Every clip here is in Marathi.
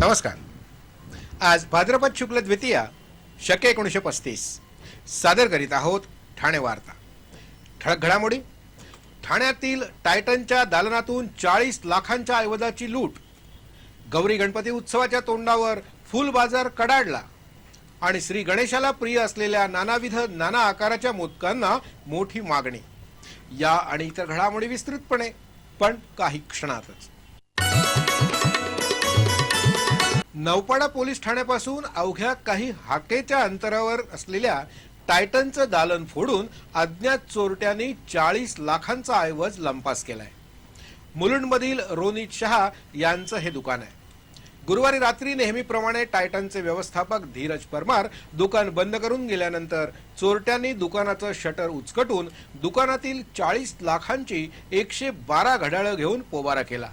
नमस्कार। आज भाद्रपद शुक्ल द्वितीया शके 1935 सादर करीत आहोत ठाणे वार्ता। ठळक घडामोडी। ठाण्यातील टायटनच्या दालनातून 40 लाखांच्या ऐवजाची लूट। गौरी गणपती उत्सवाच्या तोंडावर फुल बाजार कडाडला आणि श्री गणेशाला प्रिय असलेल्या नाना आकाराच्या मोदकांना मोठी मागणी। या आणि इतर घडामोडी विस्तृतपणे पण काही क्षणातच। नौपाडा पोलीस ठाण्यापासून अवघ्या काही हाकेच्या अंतरावर असलेल्या टायटनचं दालन फोडून अज्ञात चोरट्यांनी 40 लाखांचा ऐवज लंपास केलाय। मुलुंडमधील रोनित शहा यांचं हे दुकान आहे। गुरुवारी रात्री नेहमीप्रमाणे टायटनचे व्यवस्थापक धीरज परमार दुकान बंद करून गेल्यानंतर चोरट्यांनी दुकानाचं शटर उचकटून दुकानातील 40 लाखांची 112 घड्याळं घेऊन पोबारा केला।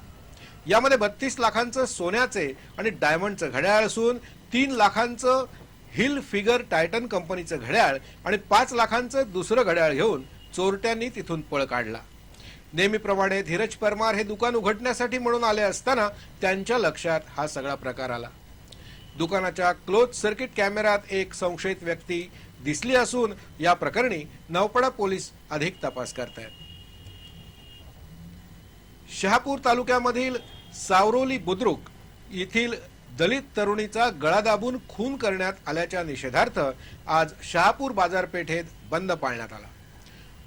यामध्ये 32 लाखांचं सोन्याचे आणि डायमंडचं घड्याळ असून 3 लाखांचं हिल फिगर टायटन कंपनीचं घड्याळ आणि 5 लाखांचं दुसरं घड्याळ घेऊन चोरट्यांनी तिथून पळ काढला। नेहमीप्रमाणे धीरज परमार हे दुकान उघडण्यासाठी म्हणून आले असताना त्यांच्या लक्षात हा सगळा प्रकार आला। दुकानाच्या क्लोज सर्किट कॅमेऱ्यात एक संशयित व्यक्ती दिसली असून या प्रकरणी नौपाडा पोलीस अधिक तपास करतायत। शहापूर तालुक्यामधील सावरोली बुद्रुक येथील दलित तरुणीचा गळा दाबून खून करण्यात आल्याच्या निषेधार्थ आज शहापूर बाजारपेठेत बंद पाळण्यात आला।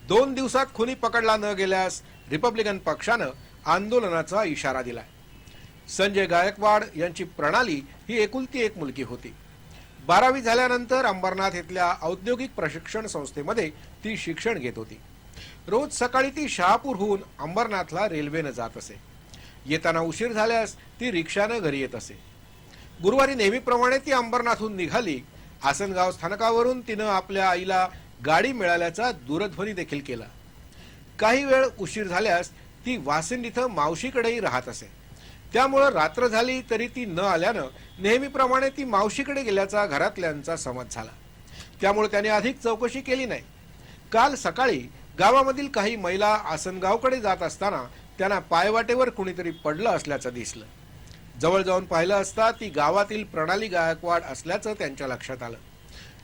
2 दिवसात खुनी पकडला न गेल्यास रिपब्लिकन पक्षानं आंदोलनाचा इशारा दिलाय। संजय गायकवाड यांची प्रणाली ही एकुलती एक मुलगी होती। 12वी झाल्यानंतर अंबरनाथ येथील औद्योगिक प्रशिक्षण संस्थेमध्ये ती शिक्षण घेत होती। रोज सकाळी ती शहापूरहून अंबरनाथला रेल्वेने जात असे। येताना उशीर झाल्यास ती रिक्षाने घरी येत असे। गुरुवारी नेहमीप्रमाणे ती अंबरनाथहून निघाली। आसनगाव स्थानकावरून तिनं आपल्या आईला गाडी मिळाल्याचा दूरध्वनी देखील केला। काही वेळ उशीर झाल्यास ती वासिंद इथं मावशीकडेही राहत असे। त्यामुळे रात्र झाली तरी ती न आल्यानं नेहमीप्रमाणे ती मावशीकडे गेल्याचा घरातल्यांचा समज झाला। त्यामुळे त्याने अधिक चौकशी केली नाही। काल सकाळी गावामधील काही महिला आसनगावकडे जात असताना त्यांना पायवाटेवर कुणीतरी पडलं असल्याचं दिसलं। जवळ जाऊन पाहिलं असता ती गावातील प्रणाली गायकवाड असल्याचं त्यांच्या लक्षात आलं।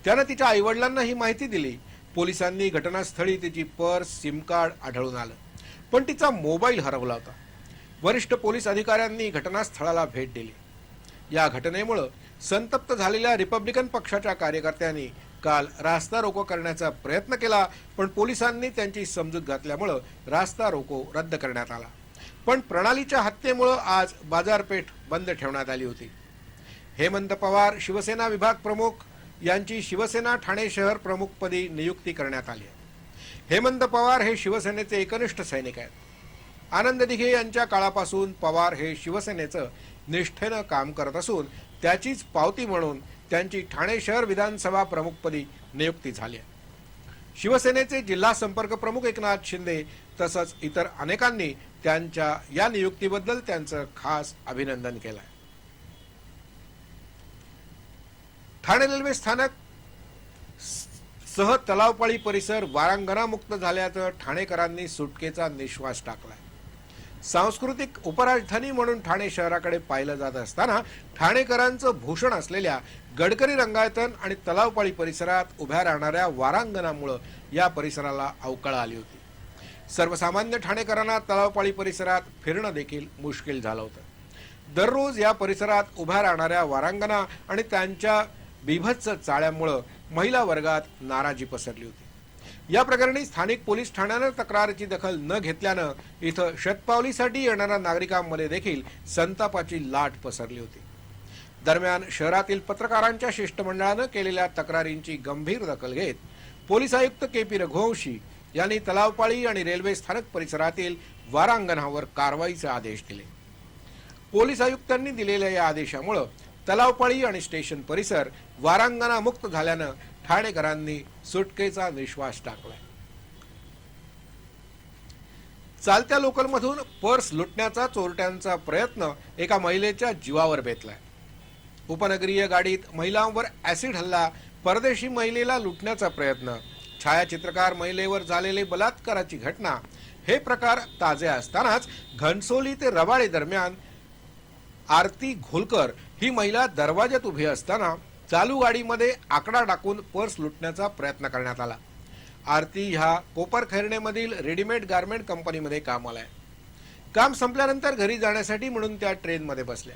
त्यानं तिच्या आईवडिलांना ही माहिती दिली। पोलिसांनी घटनास्थळी तिची पर्स, सिम कार्ड आढळून आलं, पण तिचा मोबाईल हरवला होता। वरिष्ठ पोलीस अधिकाऱ्यांनी घटनास्थळाला भेट दिली। या घटनेमुळे संतप्त झालेल्या रिपब्लिकन पक्षाच्या कार्यकर्त्यांनी काल रास्ता रोको करण्याचा प्रयत्न केला, पण पोलिसांनी त्यांची समजूत घातल्यामुळे रास्ता रोको रद्द करण्यात आला। पण प्रणालीच्या हत्येमुळे आज बाजारपेठ बंद ठेवण्यात आली होती। हेमंत पवार शिवसेना विभाग प्रमुख यांची शिवसेना ठाणे शहर प्रमुखपदी नियुक्ती करण्यात आली आहे। हेमंत पवार हे शिवसेनेचे एकनिष्ठ सैनिक आहेत। आनंद दिघे यांच्या काळापासून पवार हे शिवसेनेचं निष्ठेनं काम करत असून त्याचीच पावती म्हणून त्यांची ठाणे शहर विधानसभा प्रमुखपदी नियुक्ती झाली आहे। शिवसेनेचे जिल्हा संपर्क प्रमुख एकनाथ शिंदे तसंच इतर अनेकांनी त्यांच्या या नियुक्तीबद्दल त्यांचं खास अभिनंदन केलं आहे। ठाणे रेल्वे स्थानक सह तलावपाळी परिसर वारांगणामुक्त झाल्याचं ठाणेकरांनी सुटकेचा निश्वास टाकलाय। सांस्कृतिक उपराजधानी म्हणून ठाणे शहराकडे पाहिलं जात असताना ठाणेकरांचं भूषण असलेल्या गडकरी रंगायतन आणि तलावपाळी परिसरात उभ्या राहणाऱ्या वारांगणामुळे या परिसराला अवकळा आली होती। सर्वसामान्य ठाणेकरांना तलावपाळी परिसरात फिरणं देखील मुश्किल झालं होतं। दररोज या परिसरात उभ्या राहणाऱ्या वारांगणा आणि त्यांच्या बिभत्स चाळ्यामुळे महिला वर्गात नाराजी पसरली होती। या प्रकरणी स्थानिक पोलीस ठाण्यानं तक्रारीची दखल न घेतल्यानं इथं शतपावलीसाठी येणाऱ्या नागरिकांमध्ये देखील संतापाची लाट पसरली होती। दरम्यान शहरातील पत्रकारांच्या शिष्टमंडळानं केलेल्या तक्रारींची गंभीर दखल घेत पोलीस आयुक्त के.पी. रघुवंशी यांनी तलावपाळी आणि रेल्वे स्थानक परिसरातील वारांगणावर कारवाईचे आदेश दिले। पोलीस आयुक्तांनी दिलेल्या या आदेशामुळे तलावपाळी आणि स्टेशन परिसर वारांगणामुक्त झाल्यानं ठाणेकरांनी सुटकेचा निश्वास टाकलाय। चालत्या लोकलमधून पर्स लुटण्याचा चोरट्यांचा प्रयत्न एका महिलेच्या जीवावर बेतलाय। उपनगरीय गाडीत महिलांवर ऍसिड हल्ला, परदेशी महिलेला लुटण्याचा प्रयत्न, छायाचित्रकार महिलेवर झालेले बलात्काराची घटना हे प्रकार ताजे असतानाच घनसोली ते रबाळे दरम्यान आरती घोलकर ही महिला दरवाजात उभी असताना चालू गाडीमध्ये आकडा टाकून पर्स लुटण्याचा प्रयत्न करण्यात आला। आरती ह्या कोपरखैरणे रेडीमेड गारमेंट कंपनीमध्ये कामाला आहे। काम संपल्यानंतर घरी जाण्यासाठी म्हणून त्या ट्रेनमध्ये बसल्या।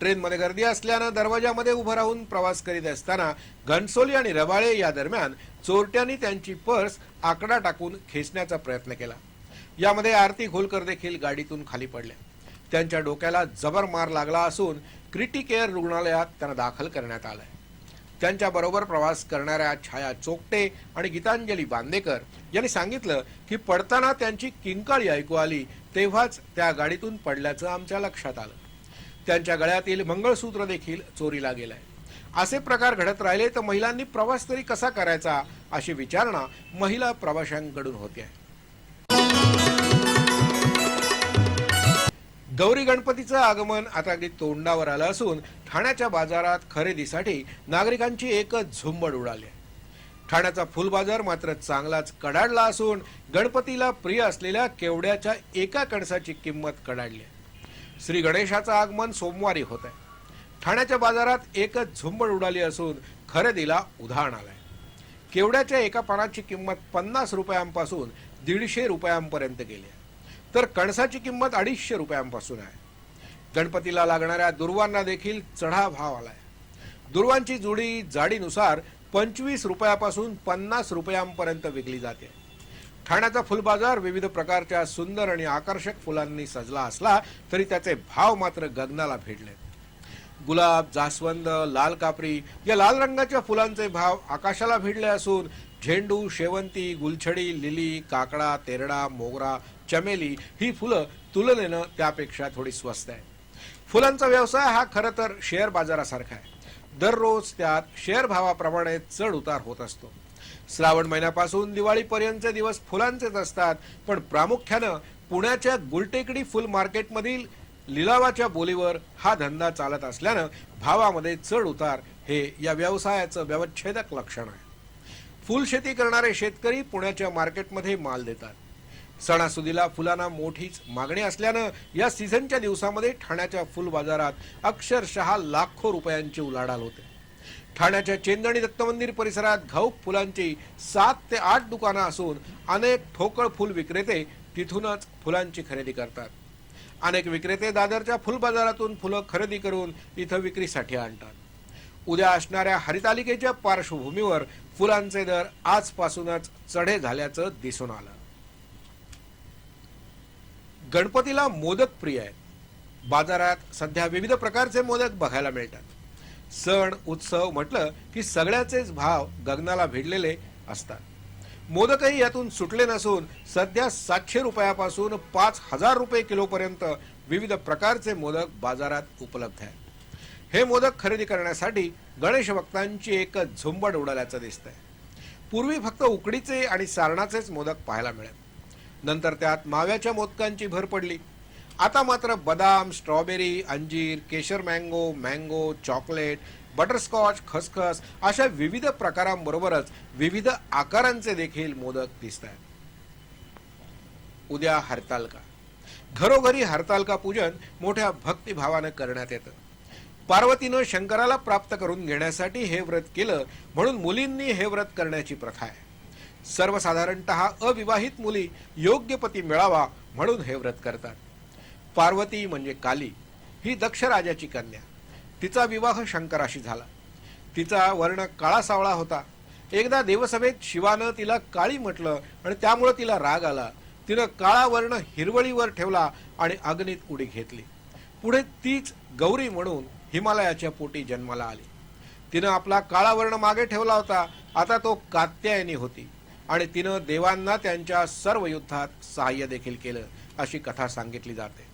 ट्रेनमध्ये गर्दी असल्याने दरवाजामध्ये उभं राहून प्रवास करीत असताना घनसोली आणि रबाळे या दरम्यान चोरट्यांनी त्यांची पर्स आकडा टाकून खेचण्याचा प्रयत्न केला। यामध्ये आरती खोलकर देखील गाडीतून खाली पडल्या। त्यांच्या डोक्याला जबर मार लागला असून क्रिटिकेअर रुग्णालयात त्यांना दाखल करण्यात आलंय। त्यांच्या बरोबर प्रवास करणाऱ्या छाया चोकटे आणि गीतांजली बांदेकर यांनी सांगितलं की पडताना त्यांची किंकाळी ऐकू आली, तेव्हाच त्या गाडीतून पडल्याचं आमच्या लक्षात आलं। त्यांच्या गळ्यातील मंगळसूत्र देखील चोरीला गेलंय। असे प्रकार घडत राहिले तर महिलांनी प्रवास तरी कसा करायचा अशी विचारणा महिला प्रवाशांकडून होते। गौरी गणपतीचं आगमन आता अगदी तोंडावर आलं असून ठाण्याच्या बाजारात खरेदीसाठी नागरिकांची एकच झुंबड उडाली आहे। ठाण्याचा फुल बाजार मात्र चांगलाच कडाडला असून गणपतीला प्रिय असलेल्या केवड्याच्या एका कणसाची किंमत कडाडली आहे। श्री गणेशाचं आगमन सोमवारी होत आहे। ठाण्याच्या बाजारात एकच झुंबड उडाली असून खरेदीला उधाण आलंय। केवड्याच्या एका पानाची किंमत 50 रुपयांपासून 150 रुपयांपर्यंत गेली आहे, तर कणसाची किंमत 250 रुपयांपासून आहे। गणपतीला लागणाऱ्या दुर्वांना देखील चढा भाव आलाय। दुर्वांची जुडी जाडीनुसार 25 रुपयापासून 50 रुपयांपर्यंत विकली जाते। ठाण्याचा फुल बाजार विविध प्रकारच्या सुंदर आणि आकर्षक फुलांनी सजला असला तरी त्याचे भाव मात्र गगनाला भिडलेत। गुलाब, जास्वंद, लाल कापरी या लाल रंगाच्या फुलांचे भाव आकाशाला भिडले असून झेंडू, शेवंती, गुलछडी, लिली, काकडा, तेरडा, मोगरा, चमेली ही फुलं तुलनेनं त्यापेक्षा थोडी स्वस्त आहे। फुलांचा व्यवसाय हा खरं तर शेअर बाजारासारखा आहे। दररोज त्यात शेअर भावाप्रमाणे चढ उतार होत असतो। श्रावण महिन्यापासून दिवाळीपर्यंतचे दिवस फुलांचेच असतात, पण प्रामुख्यानं पुण्याच्या गुलटेकडी फुल मार्केटमधील लिलावाच्या बोलीवर हा धंदा चालत असल्यानं भावामध्ये चढ उतार हे या व्यवसायाचं व्यवच्छेदक लक्षण आहे। फुल शेती करणारे शेतकरी पुण्याच्या मार्केटमध्ये माल देतात। सणासुदीला फुलांना मोठीच मागणी असल्यानं या सीझनच्या दिवसामध्ये ठाण्याच्या फुल बाजारात अक्षरशः लाखो रुपयांची उलाढाल होते। ठाण्याच्या चेंदणी दत्त मंदिर परिसरात घाऊक फुलांची 7 ते 8 दुकानं असून अनेक ठोकळ फुल विक्रेते तिथूनच फुलांची खरेदी करतात। अनेक विक्रेते दादरच्या फुल बाजारातून फुलं खरेदी करून इथं विक्रीसाठी आणतात। उद्या असणाऱ्या हरितालिकेच्या पार्श्वभूमीवर फुलांचे दर आजपासूनच चढे झाल्याचं दिसून आलं। गणपतीला मोदक प्रिय आहेत। बाजारात सध्या विविध प्रकारचे मोदक बघायला मिळतात। सण उत्सव म्हटलं की सगळ्याचेच भाव गगनाला भिडलेले असतात। मोदकही यातून सुटले नसून सध्या 700 रुपयापासून 5000 रुपये किलोपर्यंत विविध प्रकारचे मोदक बाजारात उपलब्ध आहेत। हे मोदक खरेदी करण्यासाठी गणेश भक्तांची एकच झुंबड उडाल्याचं दिसतंय। पूर्वी फक्त उकडीचे आणि सारणाचेच मोदक पाहायला मिळत, नंतर त्यात माव्याच्या मोदकांची भर पडली। आता मात्र बदाम, स्ट्रॉबेरी, अंजीर, केशर मँगो, मँगो, चॉकलेट, बटरस्कॉच, खसखस अशा विविध प्रकारांबरोबरच विविध आकारांचे देखील मोदक दिसत आहेत। उद्या हरतालिका। घरोघरी हरतालिका पूजन मोठ्या भक्तिभावानं करण्यात येतं। पार्वतीनं शंकराला प्राप्त करून घेण्यासाठी हे व्रत केलं म्हणून मुलींनी हे व्रत करण्याची प्रथा आहे। सर्वसाधारणतः अविवाहित मुली योग्य पती मिळावा म्हणून हे व्रत करतात। पार्वती म्हणजे काली, ही दक्ष राजाची कन्या। तिचा विवाह शंकराशी झाला। तिचा वर्ण काळा सावळा होता। एकदा देवसभेत शिवानं तिला काळी म्हटलं आणि त्यामुळे तिला राग आला। तिनं काळा वर्ण हिरवळीवर ठेवला आणि अग्नीत उडी घेतली। पुढे तीच गौरी म्हणून हिमालयाच्या पोटी जन्माला आली। तिनं आपला काळा वर्ण मागे ठेवला होता, आता तो कात्यायनी होती आणि तिनं देवांना त्यांच्या सर्व युद्धात सहाय्य देखील केलं, अशी कथा सांगितली जाते।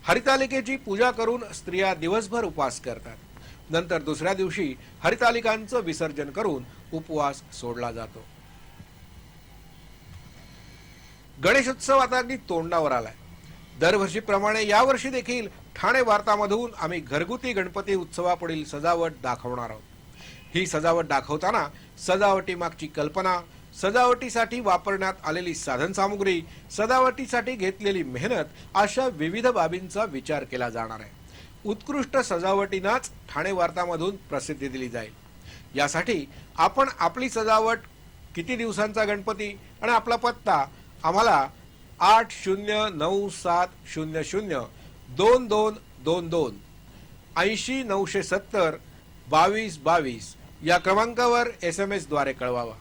हरितालिकेची पूजा करून स्त्रिया दिवसभर उपवास करतात। नंतर दुसऱ्या दिवशी हरितालिकांचं विसर्जन करून उपवास सोडला जातो। गणेशोत्सव आता अगदी तोंडावर आलाय। दरवर्षीप्रमाणे यावर्षी देखील ठाणे वार्तामधून आम्ही घरगुती गणपती उत्सवापुढील सजावट दाखवणार आहोत। ही सजावट दाखवताना सजावटीमागची कल्पना, सजावटीसाठी वापरण्यात आलेली साधन सामुग्री, सजावटीसाठी घेतलेली मेहनत अशा विविध बाबींचा विचार केला जाणार आहे। उत्कृष्ट सजावटीनाच ठाणे वार्तामधून प्रसिद्धी दिली जाईल। यासाठी आपण आपली सजावट, किती दिवसांचा गणपती आणि आपला पत्ता आम्हाला 8090002222 80 970 22 22 या क्रमांकावर SMS द्वारे कळवावा।